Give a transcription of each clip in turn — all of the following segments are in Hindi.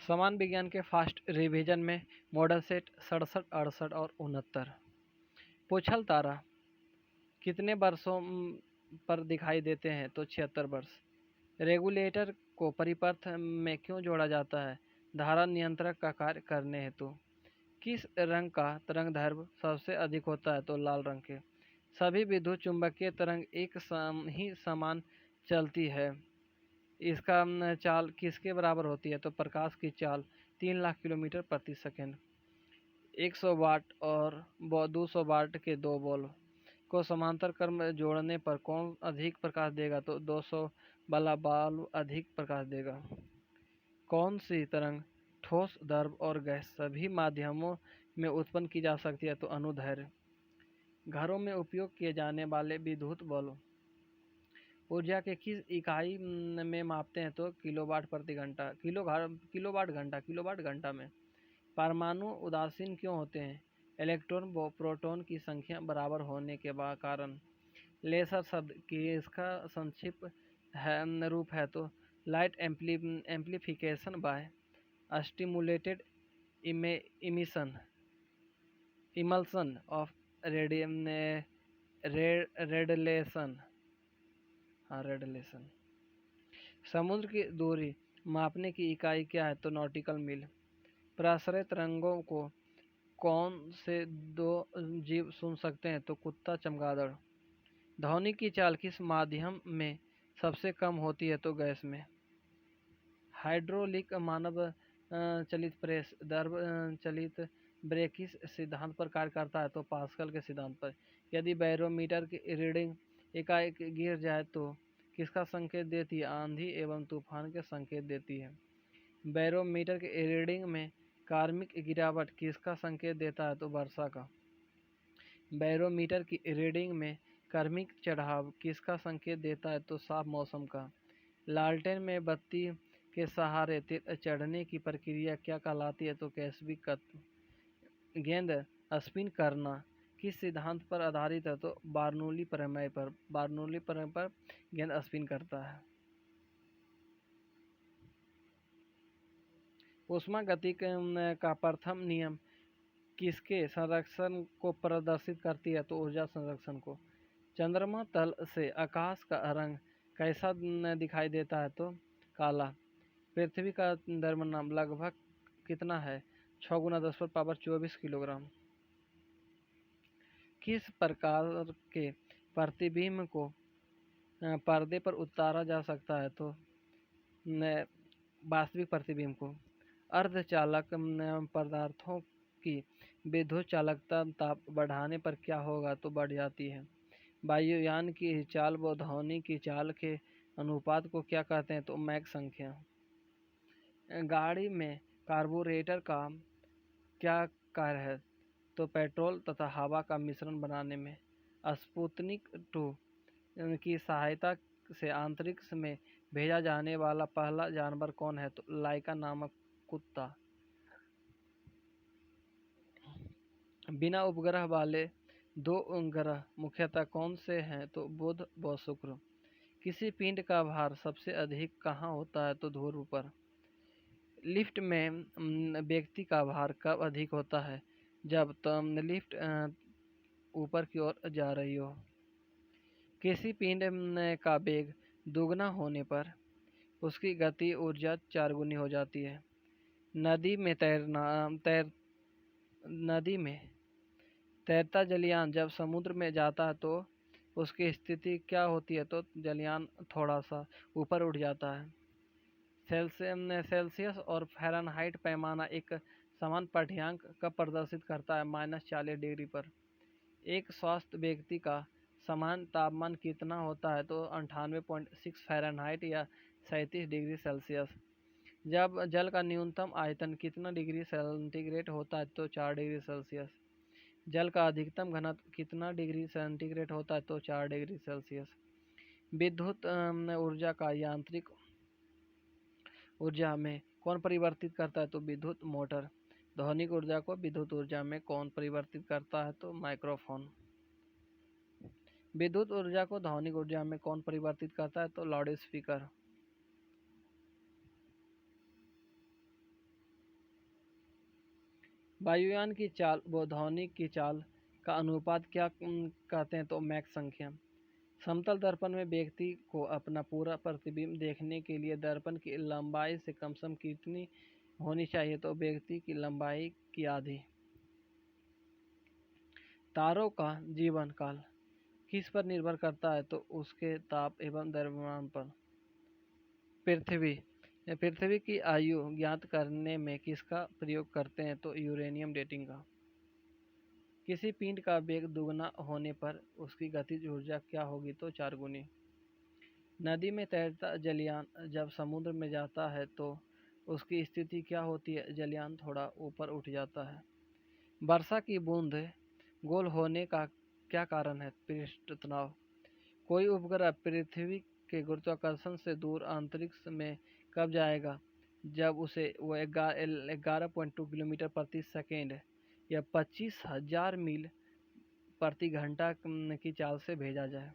समान विज्ञान के फास्ट रिवीजन में मॉडल सेट 67, 68 और 69। पूछल तारा कितने वर्षों पर दिखाई देते हैं? तो 76 वर्ष। रेगुलेटर को परिपथ में क्यों जोड़ा जाता है? धारा नियंत्रक का कार्य करने हेतु। किस रंग का तरंगदैर्घ्य सबसे अधिक होता है? तो लाल रंग के। सभी विद्युत चुंबकीय तरंग एक ही समान चलती है। इसका चाल किसके बराबर होती है? तो प्रकाश की चाल 3 लाख किलोमीटर प्रति सेकंड। 100 वाट और 200 वाट के दो बल्ब को समांतर क्रम में जोड़ने पर कौन अधिक प्रकाश देगा? तो 200 वाला बल्ब अधिक प्रकाश देगा। कौन सी तरंग ठोस, द्रव और गैस सभी माध्यमों में उत्पन्न की जा सकती है? तो अनुदैर्घ्य। घरों में उपयोग किए जाने वाले विद्युत बल्ब ऊर्जा के किस इकाई में मापते हैं? तो किलोवाट प्रति घंटा। किलोवाट घंटा में। परमाणु उदासीन क्यों होते हैं? इलेक्ट्रॉन व प्रोटॉन की संख्या बराबर होने के कारण। लेसर शब्द की इसका संक्षिप्त रूप है? तो light amplification by stimulated emulsion of radiation. समुद्र की दूरी मापने की इकाई क्या है? तो नॉटिकल मील। प्रसारित तरंगों को कौन से दो जीव सुन सकते हैं? तो कुत्ता, चमगादड़। ध्वनि की चाल किस माध्यम में सबसे कम होती है? तो गैस में। हाइड्रोलिक मानव चलित प्रेस द्रव चलित ब्रेक किस सिद्धांत पर कार्य करता है? तो पास्कल के सिद्धांत पर। यदि बैरोमीटर की रीडिंग एकाएक गिर जाए तो किसका संकेत देती है? आंधी एवं तूफान के संकेत देती है। बैरोमीटर की रीडिंग में कार्मिक गिरावट किसका संकेत देता है? तो वर्षा का। बैरोमीटर की रीडिंग में कार्मिक चढ़ाव किसका संकेत देता है? तो साफ मौसम का। लालटेन में बत्ती के सहारे चढ़ने की प्रक्रिया क्या कहलाती है? तो कैस्विकत्व। गेंद स्पिन करना किस सिद्धांत पर आधारित है? तो बार्नौली प्रमेय पर। बार्नौली प्रमेय पर गेंद स्पिन करता है। ऊष्मागतिकी का प्रथम नियम किसके संरक्षण को प्रदर्शित करती है? तो ऊर्जा संरक्षण को। चंद्रमा तल से आकाश का रंग कैसा दिखाई देता है? तो काला। पृथ्वी का द्रव्यमान लगभग कितना है? 6 गुना 10⁻24 किलोग्राम। किस प्रकार के प्रतिबिंब को पर्दे पर उतारा जा सकता है? तो वास्तविक प्रतिबिंब को। अर्धचालक पदार्थों की विद्युत चालकता ताप बढ़ाने पर क्या होगा? तो बढ़ जाती है। वायुयान की चाल व ध्वनि की चाल के अनुपात को क्या कहते हैं? तो मैक संख्या। गाड़ी में कार्बोरेटर का क्या कार्य है? तो पेट्रोल तथा हवा का मिश्रण बनाने में। स्पुतनिक 2 की सहायता से अंतरिक्ष में भेजा जाने वाला पहला जानवर कौन है? तो लाइका नामक कुत्ता। बिना उपग्रह वाले 2 ग्रह मुख्यतः कौन से हैं? तो बुध व शुक्र। किसी पिंड का भार सबसे अधिक कहाँ होता है? तो ध्रुव पर। लिफ्ट में व्यक्ति का भार कब अधिक होता है? जब लिफ्ट ऊपर की ओर जा रही हो। किसी पिंड का वेग दुगना होने पर उसकी गति ऊर्जा 4 गुनी हो जाती है। नदी में तैरता जलयान जब समुद्र में जाता है तो उसकी स्थिति क्या होती है? तो जलयान थोड़ा सा ऊपर उठ जाता है। सेल्सियस और फ़ारेनहाइट पैमाना एक समान पाठ्यांक कब प्रदर्शित करता है? -40 डिग्री पर। एक स्वस्थ व्यक्ति का समान तापमान कितना होता है? तो 98.6 फ़ारेनहाइट या 37 डिग्री सेल्सियस। जब जल का न्यूनतम आयतन कितना डिग्री सेंटीग्रेड होता है? तो 4 डिग्री सेल्सियस। जल का अधिकतम घनत्व कितना डिग्री सेंटीग्रेड होता है? तो 4 डिग्री सेल्सियस। विद्युत ऊर्जा का यांत्रिक ऊर्जा में कौन परिवर्तित करता है? तो विद्युत मोटर। ध्वनिक ऊर्जा को विद्युत ऊर्जा में कौन परिवर्तित करता है? तो माइक्रोफोन। विद्युत ऊर्जा को ध्वनिक ऊर्जा में कौन परिवर्तित करता है? तो लाउड स्पीकर। वायुयान की चाल व ध्वनि की चाल का अनुपात क्या कहते हैं? तो मैक संख्या। समतल दर्पण में व्यक्ति को अपना पूरा प्रतिबिंब देखने के लिए दर्पण की लंबाई से कम कितनी होनी चाहिए? तो व्यक्ति की लंबाई की आधी। तारों का जीवन काल किस पर निर्भर करता है? तो उसके ताप एवं द्रव्यमान पर। पृथ्वी की आयु ज्ञात करने में किसका प्रयोग करते हैं? तो यूरेनियम डेटिंग का। किसी पिंड का वेग दुगना होने पर उसकी गतिज ऊर्जा क्या होगी? तो 4 गुनी। नदी में तैरता जलयान जब समुद्र में जाता है तो उसकी स्थिति क्या होती है? जलयान थोड़ा ऊपर उठ जाता है। वर्षा की बूंद गोल होने का क्या कारण है? पृष्ठ तनाव। कोई उपग्रह पृथ्वी के गुरुत्वाकर्षण से दूर अंतरिक्ष में कब जाएगा? जब उसे वो 11.2 किलोमीटर प्रति सेकेंड या 25,000 मील प्रति घंटा की चाल से भेजा जाए।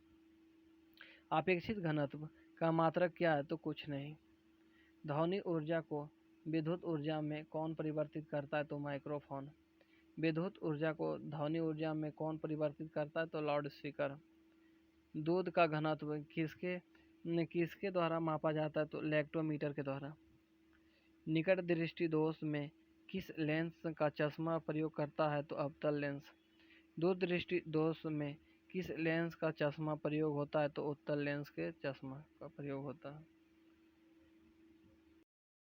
अपेक्षित घनत्व का मात्रक क्या है? तो कुछ नहीं। ध्वनि ऊर्जा को विद्युत ऊर्जा में कौन परिवर्तित करता है? तो माइक्रोफोन। विद्युत ऊर्जा को ध्वनि ऊर्जा में कौन परिवर्तित करता है? तो लाउड स्पीकर। दूध का घनत्व किसके द्वारा मापा जाता है? तो लैक्टोमीटर के द्वारा। निकट दृष्टि दोष में किस लेंस का चश्मा प्रयोग करता है? तो अवतल लेंस। दूर दृष्टि दोष में किस लेंस का चश्मा प्रयोग होता है? तो उत्तल लेंस के चश्मा का प्रयोग होता है।